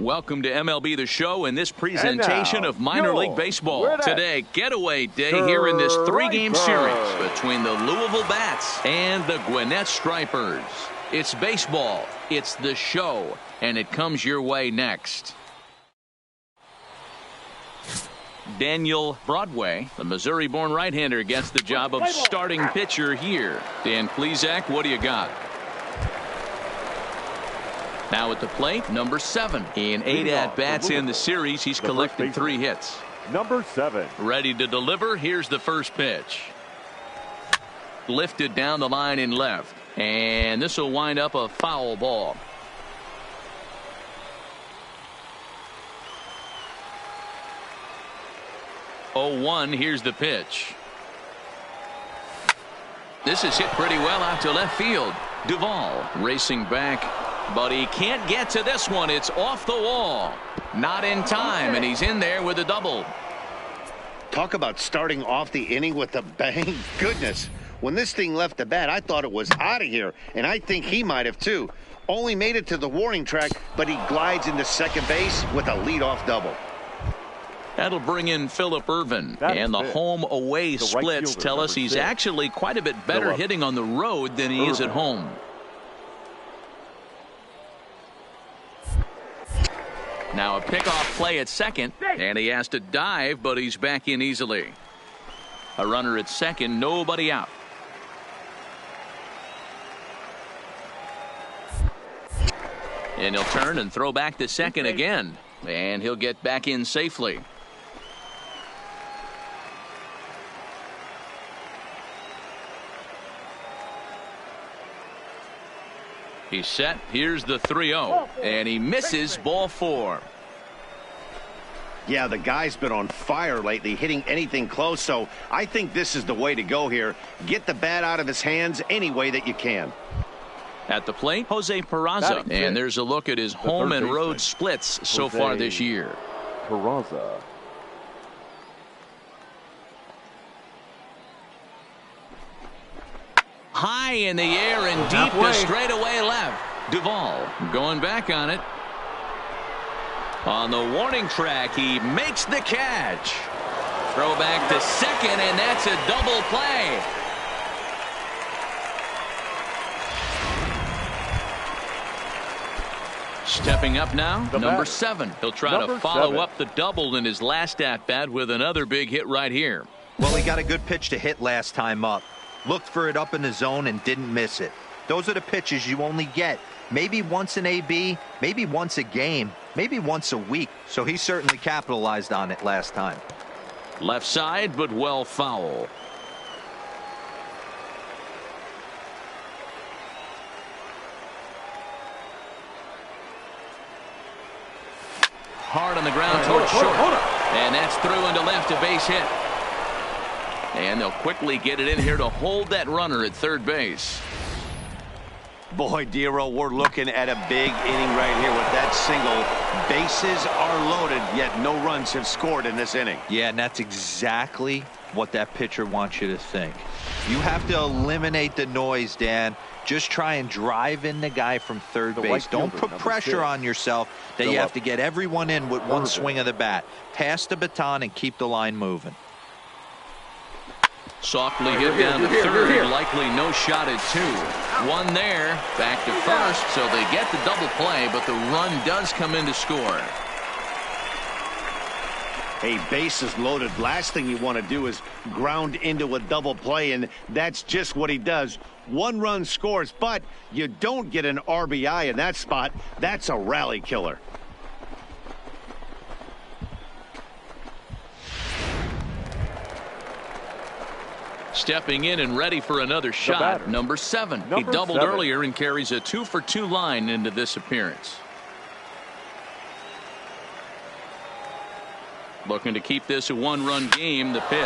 Welcome to MLB The Show and this presentation of minor league baseball. Today, getaway day here in this three-game series between the Louisville Bats and the Gwinnett Stripers. It's baseball, it's the show, and it comes your way next. Daniel Broadway, the Missouri-born right-hander, gets the job of starting pitcher here. Dan Plesac, what do you got? Now at the plate, number 7. In 8 at-bats in the series, he's collected 3 hits. Number 7. Ready to deliver. Here's the first pitch. Lifted down the line in left. And this will wind up a foul ball. Oh, 1. Here's the pitch. This is hit pretty well out to left field. Duvall racing back, but he can't get to this one. It's off the wall. Not in time, and he's in there with a double. Talk about starting off the inning with a bang. Goodness, when this thing left the bat, I thought it was out of here, and I think he might have too. Only made it to the warning track, but he glides into second base with a leadoff double. That'll bring in Phillip Ervin, and the home-away splits tell us he's actually quite a bit better hitting on the road than he is at home. Now a pickoff play at second, and he has to dive, but he's back in easily. A runner at second, nobody out. And he'll turn and throw back to second again, and he'll get back in safely. He's set. Here's the 3-0, and he misses ball 4. Yeah, the guy's been on fire lately, hitting anything close, so I think this is the way to go here. Get the bat out of his hands any way that you can. At the plate, Jose Peraza, and there's a look at his home and road splits so far this year. Peraza. High in the air and deep to straightaway left. Duvall going back on it. On the warning track, he makes the catch. Throw back to second, and that's a double play. Stepping up now, number 7. He'll try to follow up the double in his last at-bat with another big hit right here. Well, he got a good pitch to hit last time up. Looked for it up in the zone and didn't miss it. Those are the pitches you only get maybe once in AB, maybe once a game, maybe once a week. So he certainly capitalized on it last time. Left side, but well foul. Hard on the ground towards short. And that's through into left, a base hit. And they'll quickly get it in here to hold that runner at third base. Boy, Dero, we're looking at a big inning right here with that single. Bases are loaded, yet no runs have scored in this inning. Yeah, and that's exactly what that pitcher wants you to think. You have to eliminate the noise, Dan. Just try and drive in the guy from third base. Don't put pressure on yourself that you have to get everyone in with one swing of the bat. Pass the baton and keep the line moving. Softly hit down to third, likely no shot at 2. One there, back to first, so they get the double play, but the run does come in to score. Hey, bases loaded. Last thing you want to do is ground into a double play, and that's just what he does. 1 run scores, but you don't get an RBI in that spot. That's a rally killer. Stepping in and ready for another shot, number 7. He doubled earlier and carries a 2-for-2 line into this appearance. Looking to keep this a 1-run game. The pitch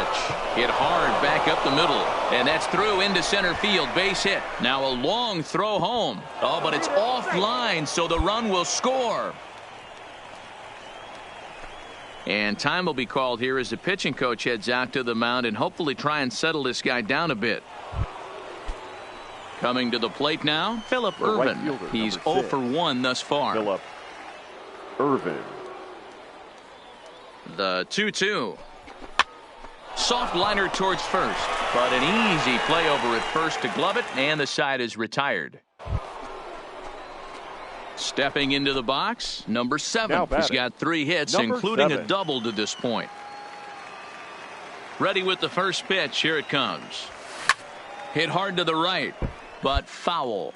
hit hard back up the middle, and that's through into center field. Base hit. Now a long throw home. Oh, but it's offline, so the run will score. And time will be called here as the pitching coach heads out to the mound and hopefully try and settle this guy down a bit. Coming to the plate now, Phillip Ervin. He's 0 for 1 thus far. Irvin. The 2-2. Soft liner towards first, but an easy play over at first to glove it, and the side is retired. Stepping into the box, number 7. He's got 3 hits, including a double to this point. Ready with the first pitch. Here it comes. Hit hard to the right, but foul.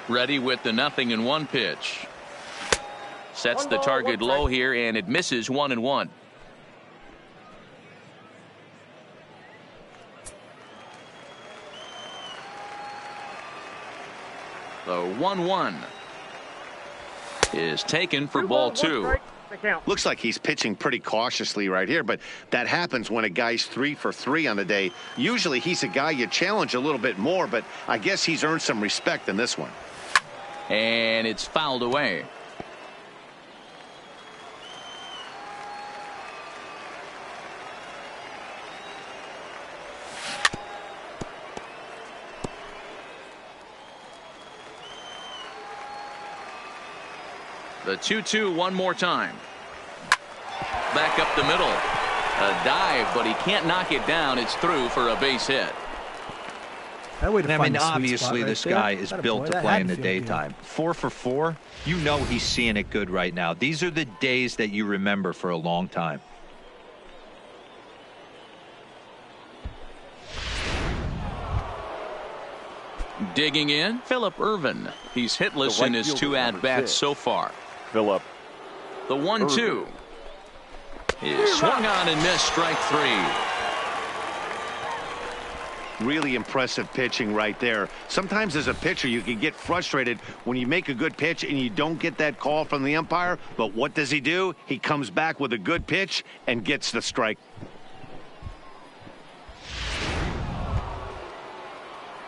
Ready with the 0-1 pitch. Sets the target low here, and it misses 1-1. The 1-1 is taken for ball 2. Looks like he's pitching pretty cautiously right here, but that happens when a guy's 3 for 3 on the day. Usually he's a guy you challenge a little bit more, but I guess he's earned some respect in this one. And it's fouled away. The 2-2 one more time. Back up the middle. A dive, but he can't knock it down. It's through for a base hit. I mean, obviously this guy is built to play in the daytime. 4 for 4. You know he's seeing it good right now. These are the days that you remember for a long time. Digging in, Phillip Irvin. He's hitless in his 2 at-bats so far. Phillip. The 1-2 is swung on and missed, strike 3. Really impressive pitching right there. Sometimes as a pitcher you can get frustrated when you make a good pitch and you don't get that call from the umpire, but what does he do? He comes back with a good pitch and gets the strike.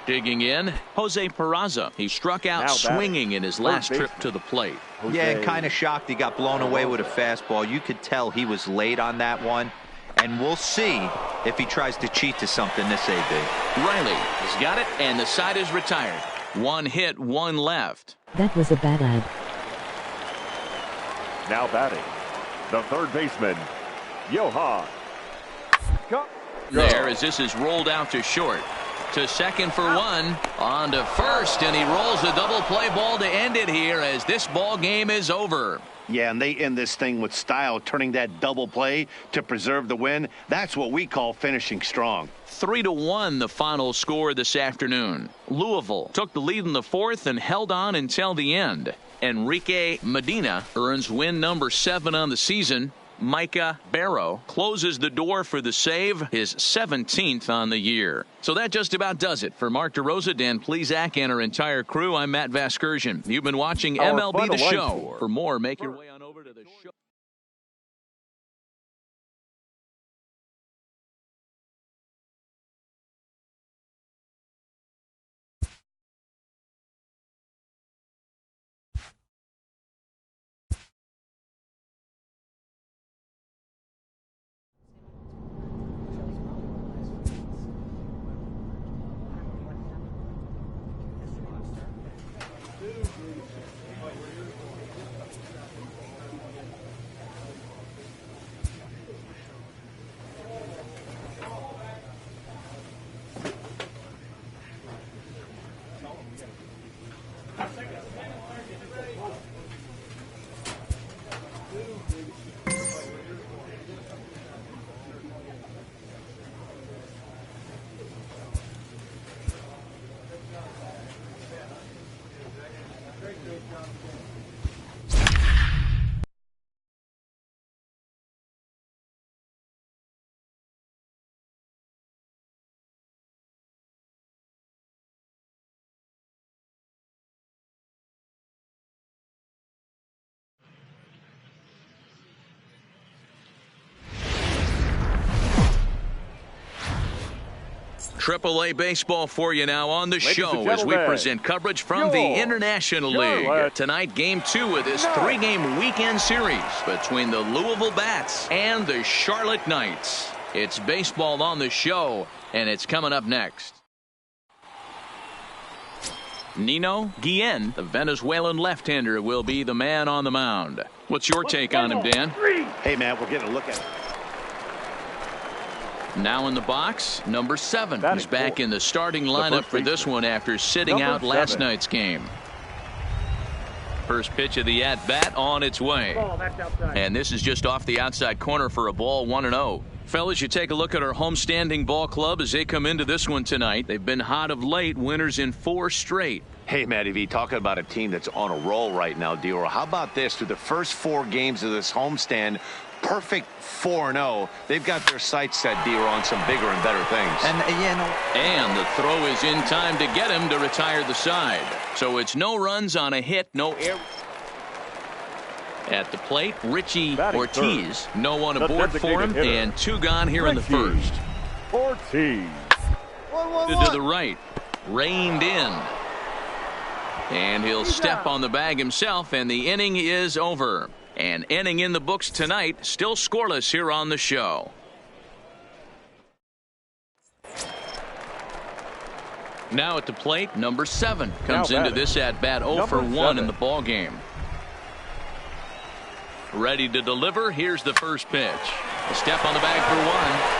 Digging in, Jose Peraza. He struck out swinging in his last trip to the plate. Yeah, kind of shocked he got blown away with a fastball. You could tell he was late on that one. And we'll see if he tries to cheat to something this AB. Riley has got it, and the side is retired. 1 hit, 1 left. That was a bad ad. Now batting, the third baseman, Johan. There, as this is rolled out to short. To second for 1. On to first, and he rolls a double play ball to end it here as this ball game is over. Yeah, and they end this thing with style, turning that double play to preserve the win. That's what we call finishing strong. 3-1 the final score this afternoon. Louisville took the lead in the 4th and held on until the end. Enrique Medina earns win number 7 on the season. Micah Barrow closes the door for the save, his 17th on the year. So that just about does it. For Mark DeRosa, Dan Plesac, and our entire crew, I'm Matt Vasgersian. You've been watching MLB The Show. For more, make your way on over to the show. AAA baseball for you now on the show as we present coverage from the International League. Tonight, Game 2 of this 3-game weekend series between the Louisville Bats and the Charlotte Knights. It's baseball on the show, and it's coming up next. Nino Guillen, the Venezuelan left-hander, will be the man on the mound. What's your take on him, Dan? Hey, man, we're getting a look at it. Now in the box, number 7. He's back in the starting lineup for this one after sitting out last night's game. First pitch of the at-bat on its way. And this is just off the outside corner for a ball, 1-0. Fellas, you take a look at our homestanding ball club as they come into this one tonight. They've been hot of late, winners in 4 straight. Hey, Matty V, talking about a team that's on a roll right now, D-Roll. How about this? Through the first 4 games of this homestand, perfect 4-0. They've got their sights set, D-Roll, on some bigger and better things. And the throw is in time to get him to retire the side. So it's no runs on a hit, no error. At the plate, Richie Ortiz. No one aboard for him, and 2 gone here in the first. Ortiz. To the right, reined in. And he'll step on the bag himself, and the inning is over. An inning in the books tonight, still scoreless here on the show. Now at the plate, number 7 comes into this at-bat 0 for 1 in the ball game. Ready to deliver. Here's the first pitch. A step on the bag for 1.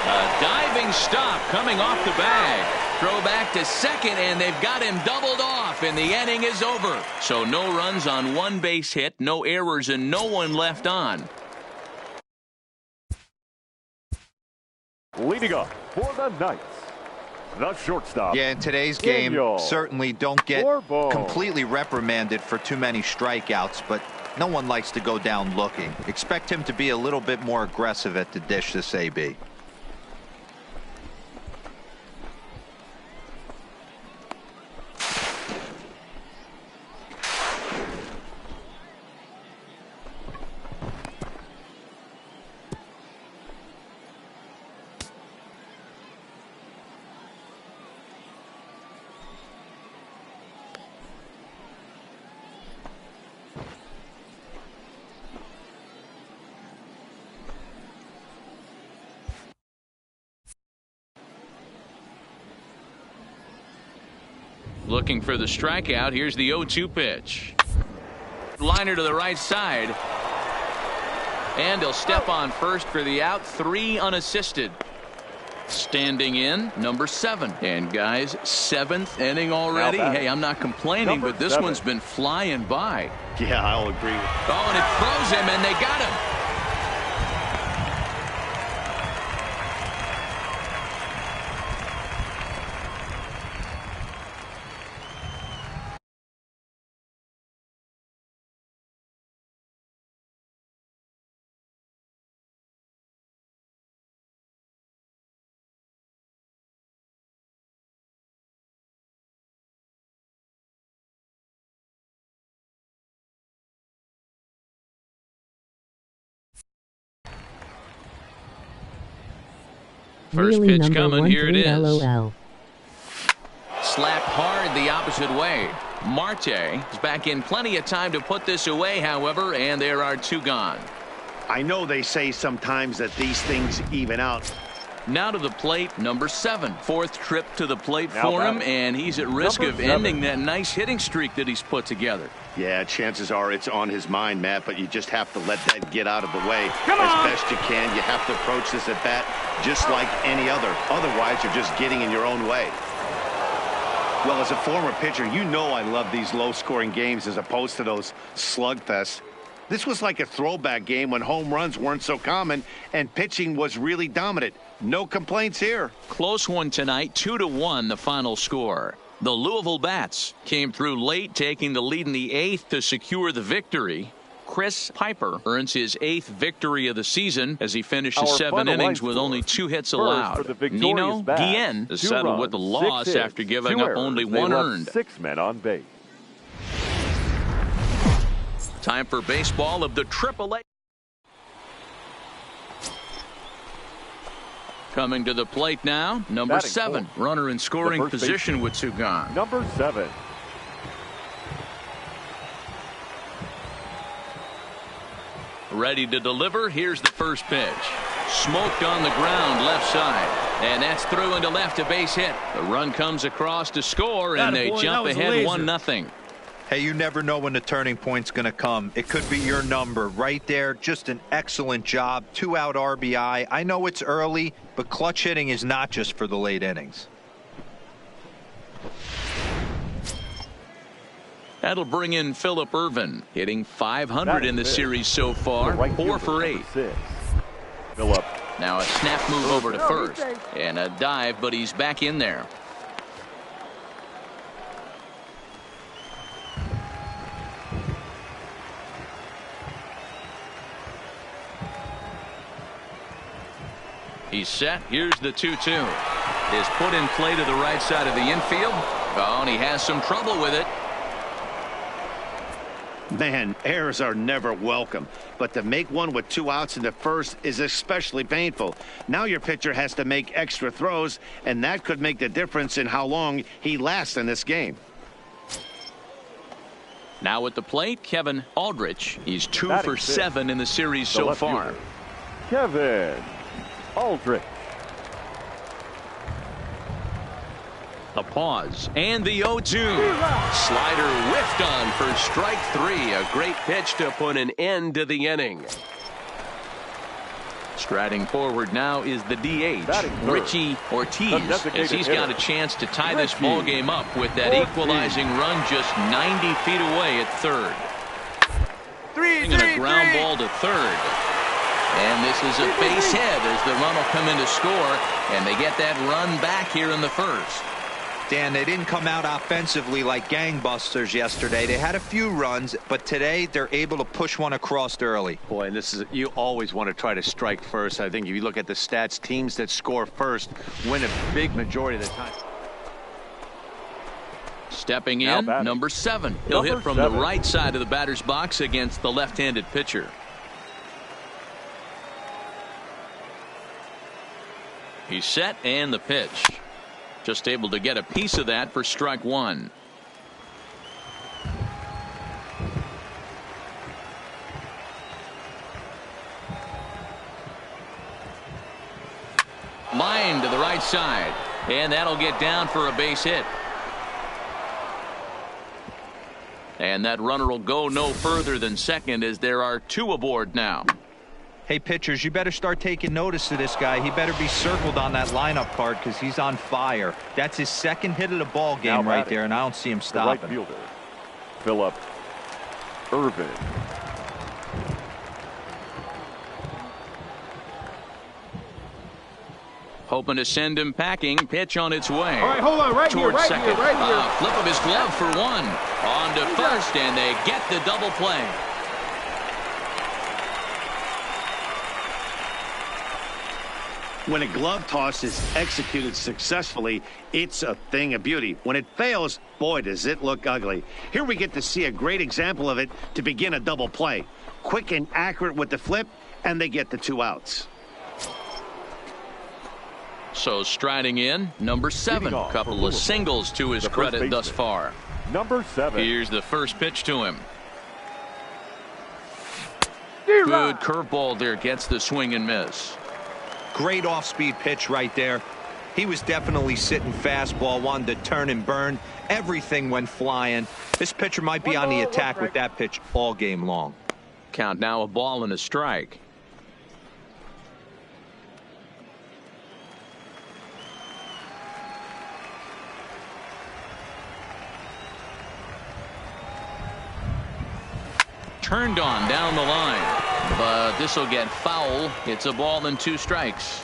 A diving stop coming off the bag. Throw back to second, and they've got him doubled off, and the inning is over. So no runs on 1 base hit, no errors, and no one left on. Leading up for the Knights, the shortstop. Yeah, in today's game, certainly don't get completely reprimanded for too many strikeouts, but no one likes to go down looking. Expect him to be a little bit more aggressive at the dish this AB. Looking for the strikeout. Here's the 0-2 pitch. Liner to the right side. And he'll step on first for the out. 3 unassisted. Standing in, number 7. And guys, 7th inning already. Hey, I'm not complaining, but this one's been flying by. Yeah, I'll agree. Oh, and it froze him, and they got him. First really pitch coming. Here it is. LOL. Slapped hard the opposite way. Marte is back in plenty of time to put this away, however, and there are 2 gone. I know they say sometimes that these things even out. Now to the plate, number 7. 4th trip to the plate for him, and he's at risk of ending that nice hitting streak that he's put together. Yeah, chances are it's on his mind, Matt, but you just have to let that get out of the way as best you can. You have to approach this at bat just like any other. Otherwise, you're just getting in your own way. Well, as a former pitcher, you know I love these low-scoring games as opposed to those slugfests. This was like a throwback game when home runs weren't so common and pitching was really dominant. No complaints here. Close one tonight, 2-1 the final score. The Louisville Bats came through late, taking the lead in the 8th to secure the victory. Chris Piper earns his 8th victory of the season as he finishes 7 innings with only 2 hits allowed. Nino Guillen is settled with the loss after giving up only 1 earned. 6 men on base. Time for baseball of the AAA. Coming to the plate now, number 7. Runner in scoring position with 2 gone. Number 7. Ready to deliver. Here's the first pitch. Smoked on the ground left side. And that's through into left, a base hit. The run comes across to score, and they jump ahead 1-0. Hey, you never know when the turning point's going to come. It could be your number right there. Just an excellent job. 2-out RBI. I know it's early, but clutch hitting is not just for the late innings. That'll bring in Phillip Ervin, hitting .500 in the series so far, 4 for 8. Phillip. Now a snap move over to first, and a dive, but he's back in there. He's set. Here's the 2-2. Is put in play to the right side of the infield. Oh, and he has some trouble with it. Man, errors are never welcome, but to make one with 2 outs in the first is especially painful. Now your pitcher has to make extra throws, and that could make the difference in how long he lasts in this game. Now at the plate, Kevin Aldrich. He's 2 for 7 in the series so far. Kevin Aldrich. A pause, and the 0-2. Slider whiffed on for strike 3. A great pitch to put an end to the inning. Striding forward now is the DH, Richie Ortiz, as he's got a chance to tie this ball game up with that equalizing run just 90 feet away at third. And a ground ball to third. And this is a base hit as the run will come in to score, and they get that run back here in the first. Dan, they didn't come out offensively like gangbusters yesterday. They had a few runs, but today they're able to push one across early. Boy, and this is, you always want to try to strike first. I think if you look at the stats, teams that score first win a big majority of the time. Stepping in, number 7. He'll hit from the right side of the batter's box against the left-handed pitcher. He's set, and the pitch. Just able to get a piece of that for strike 1. Line to the right side, and that'll get down for a base hit. And that runner will go no further than second as there are 2 aboard now. Hey, pitchers, you better start taking notice of this guy. He better be circled on that lineup card because he's on fire. That's his second hit of the ball game right there, and I don't see him stopping. The right fielder, Phillip Ervin. Hoping to send him packing. Pitch on its way. All right, hold on. Right here, right second. here, right here. Flip of his glove for 1. On to first, and they get the double play. When a glove toss is executed successfully, it's a thing of beauty. When it fails, boy, does it look ugly. Here we get to see a great example of it to begin a double play. Quick and accurate with the flip, and they get the 2 outs. So striding in, number 7. Couple of singles to his credit thus far. Number 7. Here's the first pitch to him. Good curveball there, gets the swing and miss. Great off-speed pitch right there. He was definitely sitting fastball, wanted to turn and burn. Everything went flying. This pitcher might be on the attack with that pitch all game long. Count now, a ball and a strike. Turned on down the line, but this will get foul. It's a ball and 2 strikes.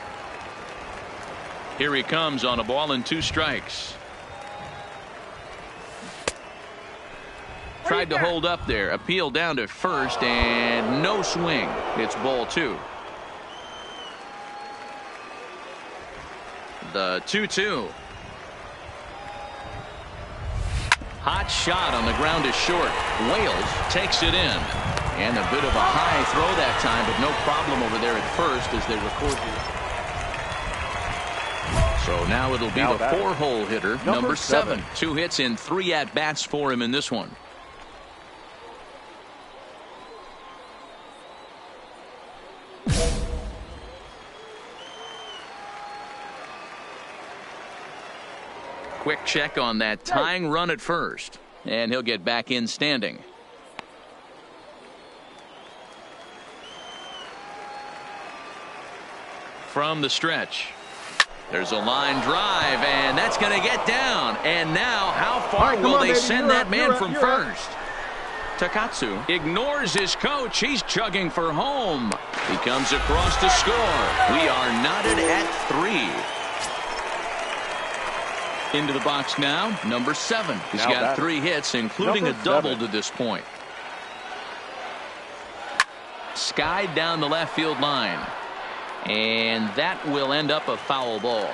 Here he comes on a ball and 2 strikes. Tried to hold up there, appeal down to first, and no swing. It's ball 2. The 2-2. Hot shot on the ground is short. Wales takes it in. And a bit of a high throw that time, but no problem over there at first as they record the. So now it'll be the 4-hole hitter, number 7. 2 hits in 3 at-bats for him in this one. quick check on that tying run at first. And he'll get back in standing. From the stretch. There's a line drive, and that's going to get down. And now, how far will they send that man from first? Takatsu ignores his coach. He's chugging for home. He comes across to score. We are knotted at 3. Into the box now, number 7. He's got 3 hits, including a double to this point. Skied down the left field line. And that will end up a foul ball.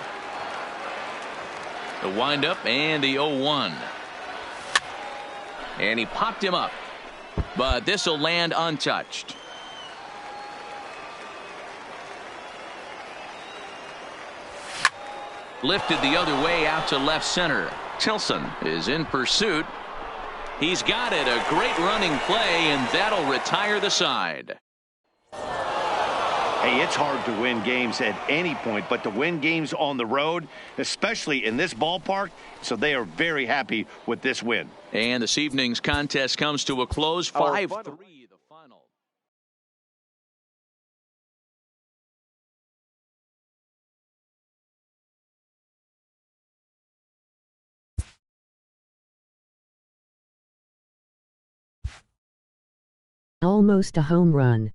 The windup and the 0-1. And he popped him up. But this will land untouched. Lifted the other way out to left center. Tilson is in pursuit. He's got it. A great running play, and that'll retire the side. Hey, it's hard to win games at any point, but to win games on the road, especially in this ballpark, so they are very happy with this win. And this evening's contest comes to a close, 5-3 the final. Almost a home run.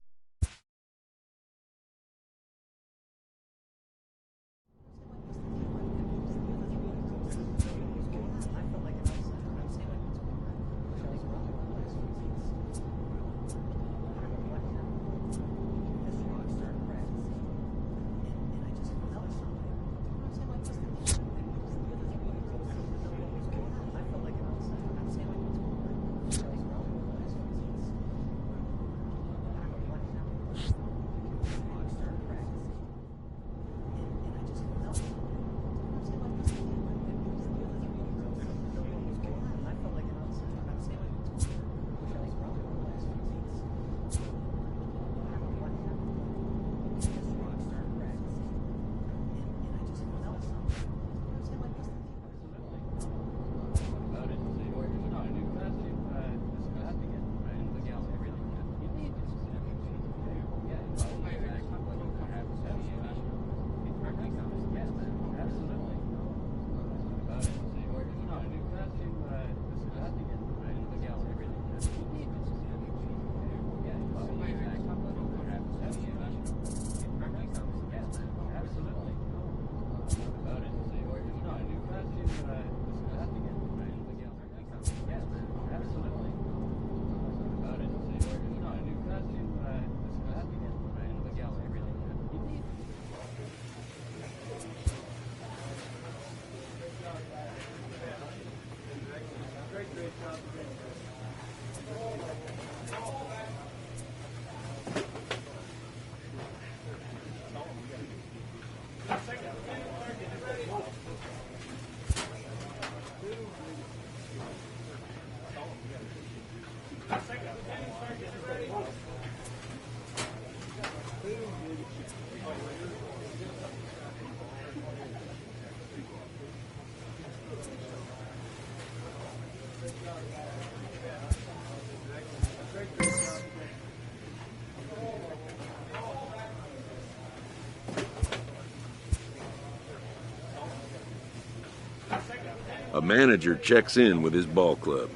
A manager checks in with his ball club.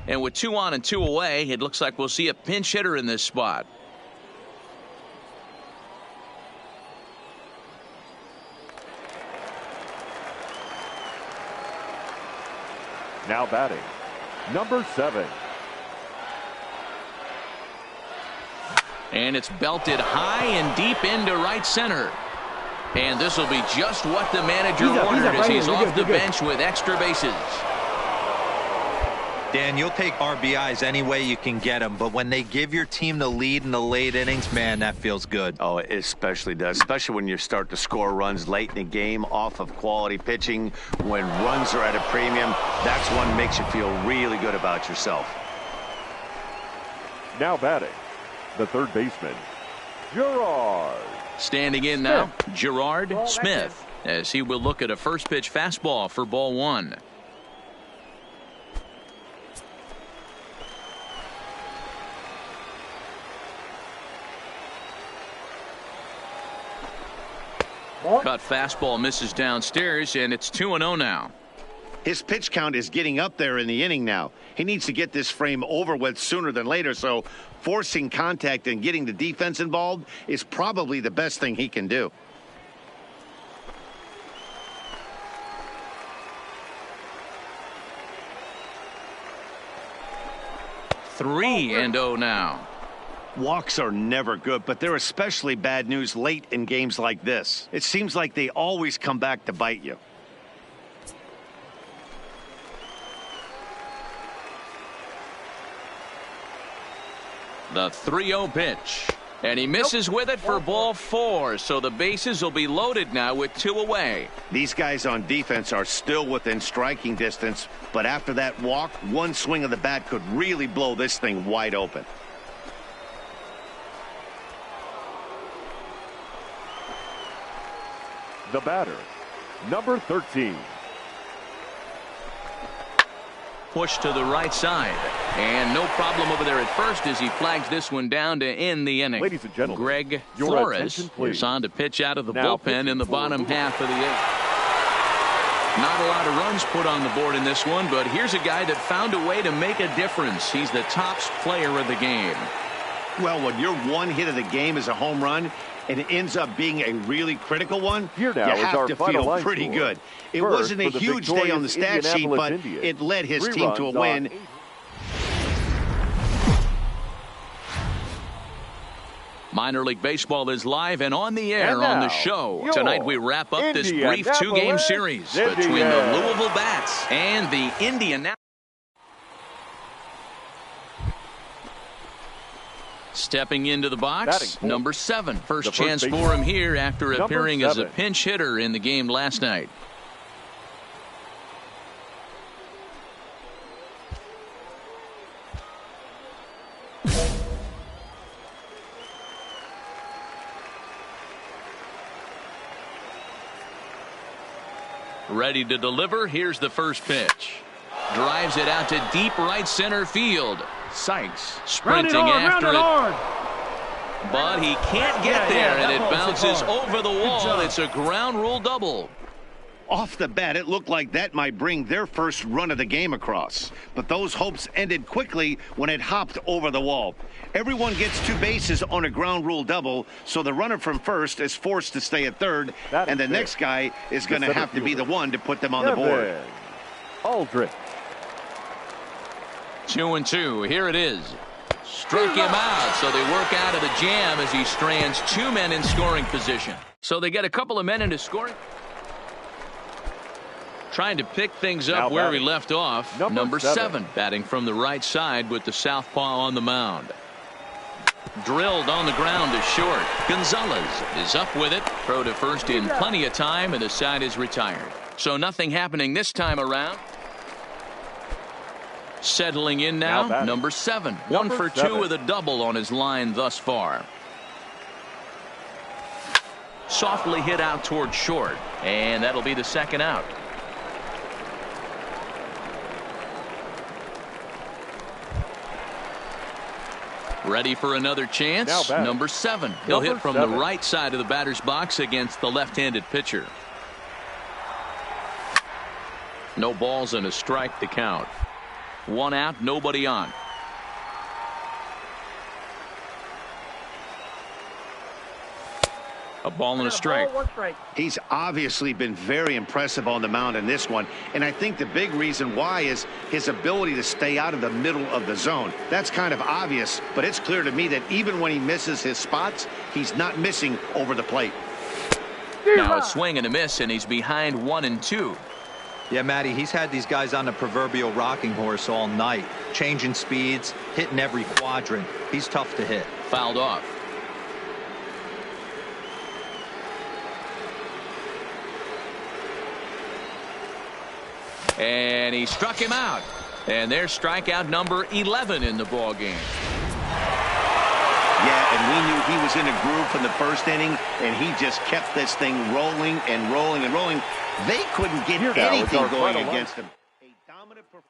And with 2 on and 2 away, it looks like we'll see a pinch hitter in this spot. Now batting, number 7. And it's belted high and deep into right center. And this will be just what the manager ordered as he's off the bench with extra bases. Dan, you'll take RBIs any way you can get them, but when they give your team the lead in the late innings, man, that feels good. Oh, it especially does, especially when you start to score runs late in the game off of quality pitching. When runs are at a premium, that's what makes you feel really good about yourself. Now batting, the third baseman, Gerard. Standing in now, Gerard Smith, as he will look at a first pitch fastball for ball one. Cut fastball misses downstairs, and it's 2-0 now. His pitch count is getting up there in the inning now. He needs to get this frame over with sooner than later, so forcing contact and getting the defense involved is probably the best thing he can do. Three and 0 now. Walks are never good, but they're especially bad news late in games like this. It seems like they always come back to bite you. The 3-0 pitch. And he misses with it for ball four, so the bases will be loaded now with two away. These guys on defense are still within striking distance, but after that walk, one swing of the bat could really blow this thing wide open. The batter, number 13. Push to the right side. And no problem over there at first as he flags this one down to end the inning. Ladies and gentlemen, Greg your Flores attention, please. is on to pitch out of the Now bullpen in the bottom pitching half of the eighth. Not a lot of runs put on the board in this one, but here's a guy that found a way to make a difference. He's the top player of the game. Well, when your one hit of the game is a home run and it ends up being a really critical one, Here now you is have our to final feel line pretty score. good. It First, wasn't a for the huge day on the victorious stat sheet, but Indianapolis it led his 3 team to a runs on win. 8. Minor League Baseball is live and on the air And on the now, show. your Tonight we wrap up this brief two-game series between the Louisville Bats and the Indianapolis. Stepping into the box, number 7. First chance for him here after appearing as a pinch hitter in the game last night. Ready to deliver. Here's the first pitch. Drives it out to deep right center field. Sykes sprinting after it. But he can't get there, and it bounces over the wall. It's a ground rule double. Off the bat, it looked like that might bring their first run of the game across. But those hopes ended quickly when it hopped over the wall. Everyone gets 2 bases on a ground rule double, so the runner from first is forced to stay at third, and the next guy is going to have to be the one to put them on the board. Aldrich. 2-2. Here it is. Struck him out, so they work out of the jam as he strands 2 men in scoring position. So they get a couple of men into scoring. Trying to pick things up where he left off. Number 7 batting from the right side with the southpaw on the mound. Drilled on the ground to short. Gonzalez is up with it. Throw to first in plenty of time, and the side is retired. So nothing happening this time around. Settling in now, number 7. 1 for 2 with a double on his line thus far. Softly hit out toward short, and that'll be the second out. Ready for another chance. Number 7. He'll hit from the right side of the batter's box against the left-handed pitcher. No balls and a strike to count. 1 out, nobody on. A ball and a strike. He's obviously been very impressive on the mound in this one, and I think the big reason why is his ability to stay out of the middle of the zone. That's kind of obvious, but it's clear to me that even when he misses his spots, he's not missing over the plate. Now a swing and a miss, and he's behind 1-2. Yeah, Matty, he's had these guys on the proverbial rocking horse all night, changing speeds, hitting every quadrant. He's tough to hit. Fouled off. And he struck him out. And there's strikeout number 11 in the ball game. Yeah, and we knew he was in a groove in the first inning, and he just kept this thing rolling and rolling and rolling. They couldn't get anything going against him. A dominant performance.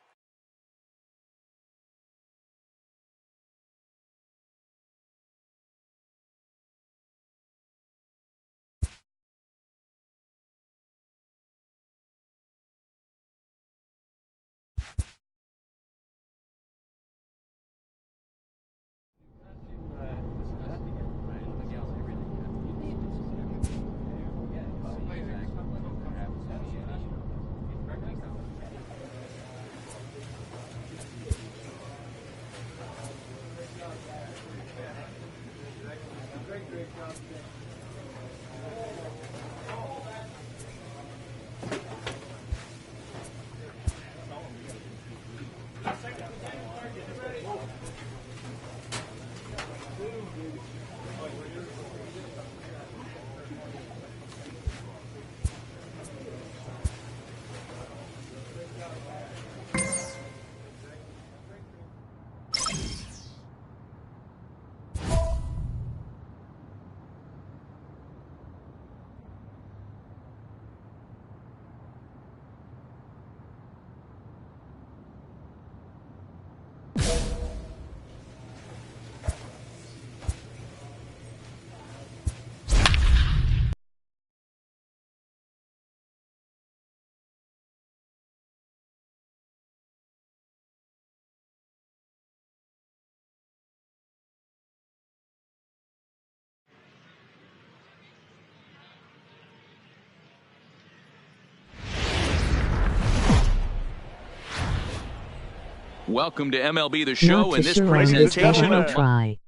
Welcome to MLB The Show Not and this sure presentation of... try.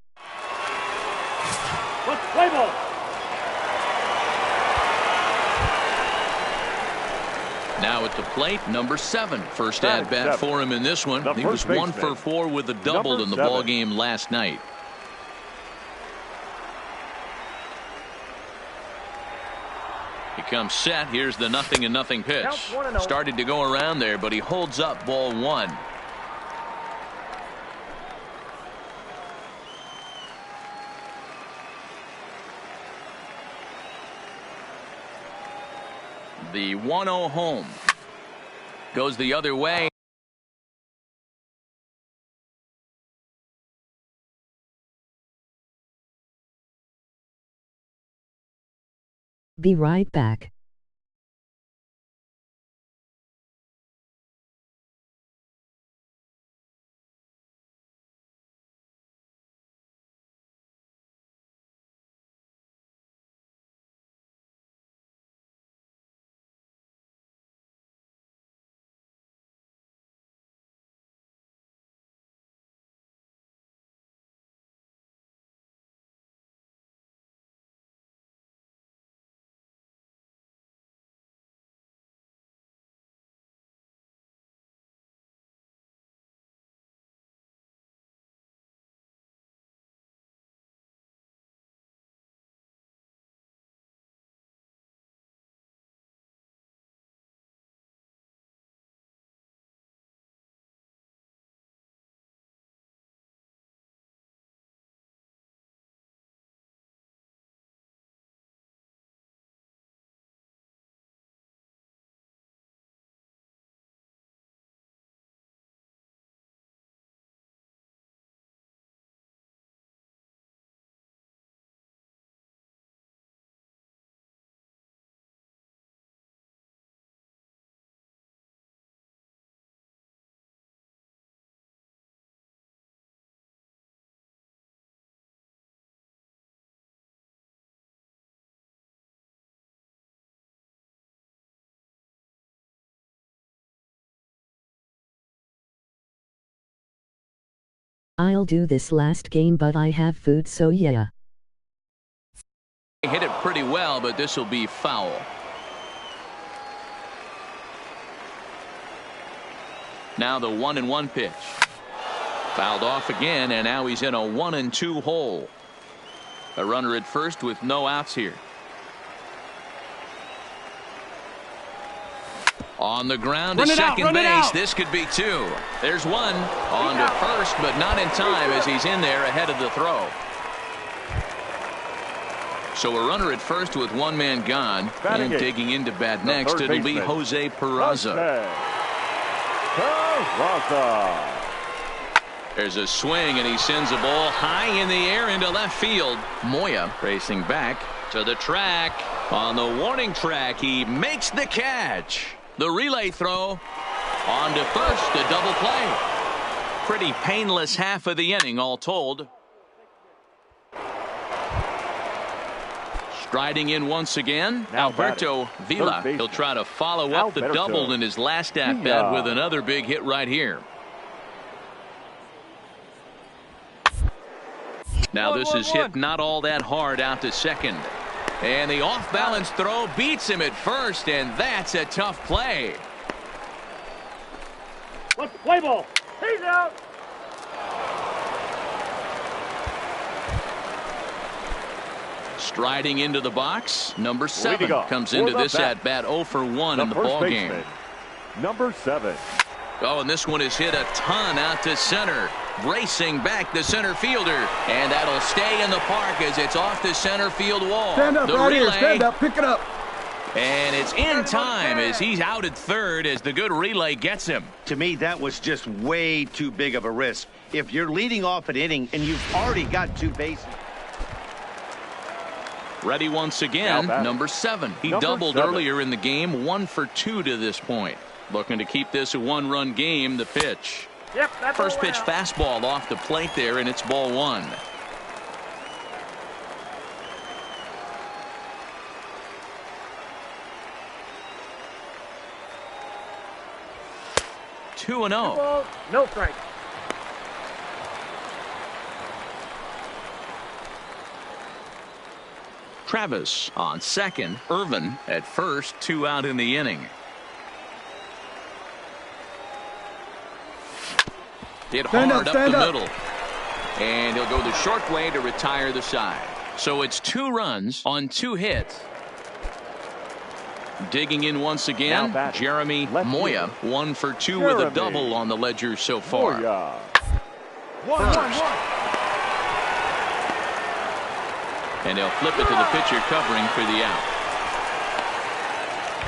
Let's play ball. Now at the plate, number 7. First at bat 7. for him in this one. The He was first 1 for baseman, 4 with a double number in the 7. ball game last night. He comes set. Here's the 0-0 pitch. Counts 1-0. Started to go around there, but he holds up ball 1. The 1-0 home goes the other way. Be right back. I'll do this last game, but I have food, so yeah. Hit it pretty well, but this will be foul. Now the 1-1 pitch. Fouled off again, and now he's in a 1-2 hole. A runner at first with no outs here. On the ground to second base. This could be two. There's one. On to first, but not in time as he's in there ahead of the throw. So a runner at first with one man gone. And digging into bat next, it'll be Jose Peraza. There's a swing, and he sends a ball high in the air into left field. Moya racing back to the track. On the warning track, he makes the catch. The relay throw on to first, a double play. Pretty painless half of the inning all told. Striding in once again, Alberto Vila. He'll try to follow up the double in his last at-bat with another big hit right here. Now this is hit not all that hard out to second. And the off-balance throw beats him at first, and that's a tough play. Let's play ball. He's out. Striding into the box, number 7 comes into this at-bat 0 for 1 in the ball game. Number 7. Oh, and this one is hit a ton out to center. Racing back the center fielder, and that'll stay in the park as it's off the center field wall. Stand up, the right relay, here. Stand up, pick it up. And it's in time as he's out at third as the good relay gets him. To me, that was just way too big of a risk. If you're leading off an inning and you've already got 2 bases. Ready once again, number 7. He doubled earlier in the game, 1 for 2 to this point. Looking to keep this a 1-run game. The pitch. Yep, that's first pitch fastball off the plate there, and it's ball 1. Two and 0. No strike. Travis on second. Irvin at first. 2 out in the inning. Hit hard up the middle. And he'll go the short way to retire the side. So it's 2 runs on 2 hits. Digging in once again, Jeremy Moya. 1 for 2 with a double on the ledger so far. First. And they'll flip it to the pitcher covering for the out.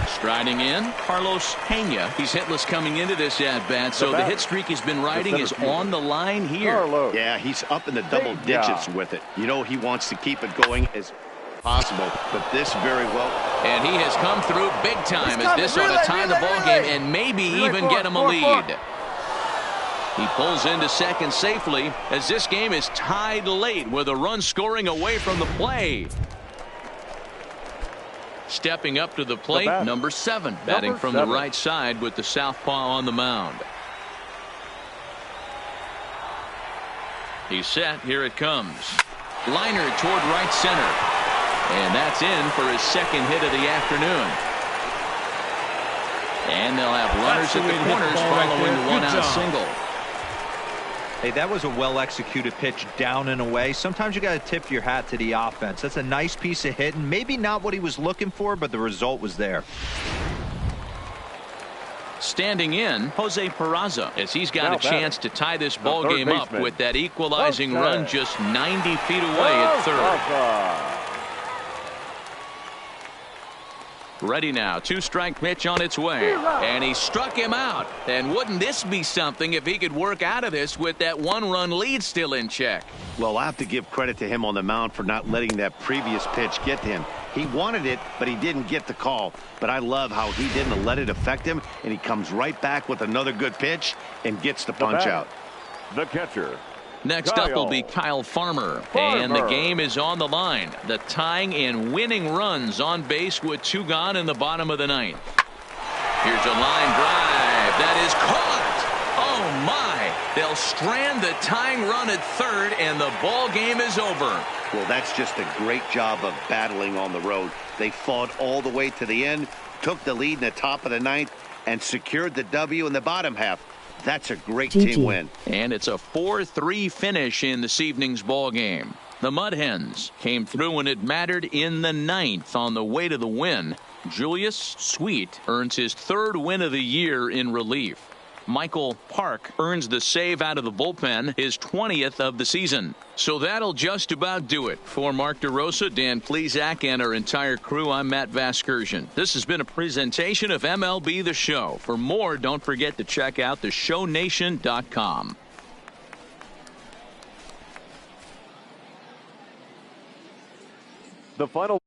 Striding in, Carlos Pena. He's hitless coming into this at-bat, so the hit streak he's been riding is on the line here. Yeah, he's up in the double digits with it. You know he wants to keep it going as possible, but this very well. And he has come through big time as this ought to tie the ball game and maybe even get him a lead. He pulls into second safely as this game is tied late with a run scoring away from the play. Stepping up to the plate, number 7, batting from the right side with the southpaw on the mound. He's set. Here it comes. Liner toward right center. And that's in for his second hit of the afternoon. And they'll have runners at the corners following the one-out single. Hey, that was a well-executed pitch down and away. Sometimes you got to tip your hat to the offense. That's a nice piece of hitting. Maybe not what he was looking for, but the result was there. Standing in, Jose Peraza, as he's got a chance to tie this ball game up with that equalizing run just 90 feet away at third. Ready now. 2-strike pitch on its way. And he struck him out. And wouldn't this be something if he could work out of this with that 1-run lead still in check? Well, I have to give credit to him on the mound for not letting that previous pitch get to him. He wanted it, but he didn't get the call. But I love how he didn't let it affect him, and he comes right back with another good pitch and gets the punch out. The catcher. Next up will be Kyle Farmer. And the game is on the line. The tying and winning runs on base with 2 gone in the bottom of the 9th. Here's a line drive that is caught. Oh, my. They'll strand the tying run at third, and the ball game is over. Well, that's just a great job of battling on the road. They fought all the way to the end, took the lead in the top of the ninth, and secured the W in the bottom half. That's a great team win. And it's a 4-3 finish in this evening's ball game. The Mud Hens came through when it mattered in the ninth on the way to the win. Julius Sweet earns his third win of the year in relief. Michael Park earns the save out of the bullpen, his 20th of the season. So that'll just about do it. For Mark DeRosa, Dan Plesac, and our entire crew, I'm Matt Vasgersian. This has been a presentation of MLB The Show. For more, don't forget to check out theshownation.com. The final